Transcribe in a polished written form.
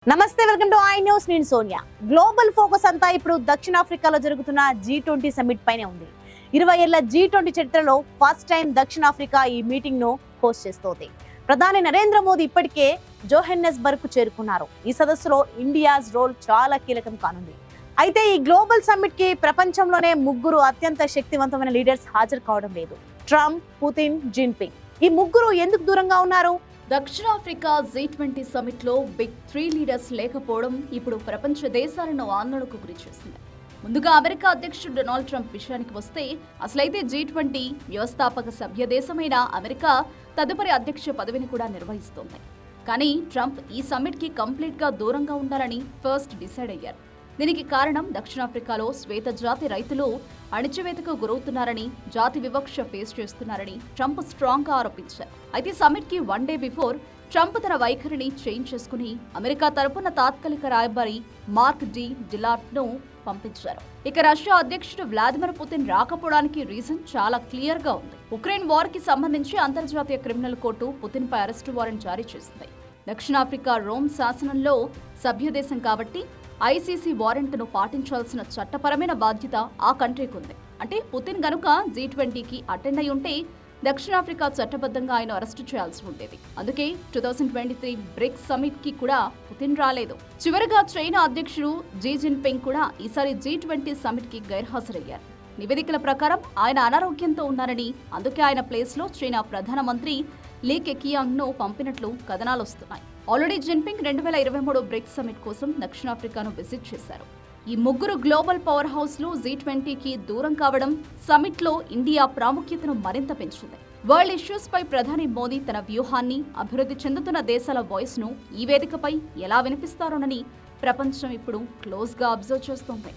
నమస్తే, welcome to I news. నేను Sonia. Global focus అంతా ఇప్పుడు దక్షిణాఫ్రికాలో జరుగుతున్న G20 సమ్మిట్ పైనే ఉంది. 20 ఏళ్ల G20 చరిత్రలో ఫస్ట్ టైం దక్షిణాఫ్రికా ఈ మీటింగ్ ను హోస్ట్ చేస్తోంది. ప్రధాని నరేంద్ర మోదీ ఇప్పటికే జోహెన్నెస్బర్గ్ కు చేరుకున్నారు. ఈ సదస్సులో ఇండియాస్ రోల్ చాలా కీలకం కానుంది. అయితే ఈ గ్లోబల్ సమ్మిట్ కి ప్రపంచంలోనే ముగ్గురు అత్యంత శక్తివంతమైన లీడర్స్ హాజరు కావడం లేదు. Trump, Putin, Jinping. ఈ ముగ్గురు ఎందుకు దూరంగా ఉన్నారు? దక్షిణాఫ్రికా G20 సమిట్ లో బిగ్ 3 లీడర్స్ లేకపోవడం ఇప్పుడు ప్రపంచ దేశాలను ఆందోళనకు గురిచేసింది. ముందుగా అమెరికా అధ్యక్షుడు డొనాల్డ్ ట్రంప్ విషయానికి వస్తే, అసలైతే G20 వ్యవస్థాపక సభ్య దేశమైన అమెరికా తదుపరి అధ్యక్ష పదవిని కూడా నిర్వహిస్తోంది. కానీ ట్రంప్ ఈ సమ్మిట్ కి కంప్లీట్ గా దూరంగా ఉండాలని ఫస్ట్ డిసైడ్ అయ్యారు. దీనికి కారణం దక్షిణాఫ్రికాలో శ్వేత జాతి రైతులు అణిచివేతకు గురవుతున్నారని, జాతి వివక్ష ఫేస్ చేస్తున్నారని ట్రంప్ స్ట్రాంగ్ గా ఆరోపించారు. అయితే సమ్మిట్ కి 1 డే బిఫోర్ ట్రంప్ తన వైఖరిని చేంజ్ చేసుకుని అమెరికా తరపున తాత్కాలిక రాయబారి మార్క్ డి డిలార్ట్ ను పంపించారు. ఇక రష్యా అధ్యక్షుడు వ్లాదిమిర్ పుతిన్ రాకపోవడానికి రీజన్ చాలా క్లియర్ గా ఉంది. ఉక్రెయిన్ వార్ కి సంబంధించి అంతర్జాతీయ క్రిమినల్ కోర్టు పుతిన్ పై అరెస్టు వారెంట్ జారీ చేసింది. దక్షిణాఫ్రికా రోమ్ శాసనంలో సభ్యదేశం కాబట్టి ఐసీసీ వారెంట్ను పాటించాల్సిన చట్టపరమైన బాధ్యత ఆ కంట్రీకి ఉంది. అంటే పుతిన్ గనుక G20కి అటెండ్ అయి ఉంటే దక్షిణాఫ్రికా చట్టబద్ధంగా ఆయన అరెస్టు చేయాల్సి ఉండేది. అందుకే 2023 బ్రిక్స్ సమిట్ కి కూడా పుతిన్ రాలేదు. చివరగా చైనా అధ్యక్షుడు జీ జిన్పింగ్ కూడా ఈసారి G20 సమిట్ కి గైర్హాజరయ్యారు. నివేదికల ప్రకారం ఆయన అనారోగ్యంతో ఉన్నారని, అందుకే ఆయన ప్లేస్ లో చైనా ప్రధానమంత్రి లీ కెకియాంగ్ ను పంపినట్లు కథనాలు వస్తున్నాయి. ఆల్రెడీ జిన్పింగ్ 2023 బ్రిక్స్ సమిట్ కోసం దక్షిణాఫ్రికాను విజిట్ చేశారు. ఈ ముగ్గురు గ్లోబల్ పవర్ హౌస్ లు G20కి దూరం కావడం సమిట్ లో ఇండియా ప్రాముఖ్యతను మరింత పెంచింది. వరల్డ్ ఇష్యూస్ పై ప్రధాని మోదీ తన వ్యూహాన్ని, అభివృద్ధి చెందుతున్న దేశాల వాయిస్ ను ఈ వేదికపై ఎలా వినిపిస్తారోనని ప్రపంచం ఇప్పుడు క్లోజ్ గా అబ్జర్వ్ చేస్తోంది.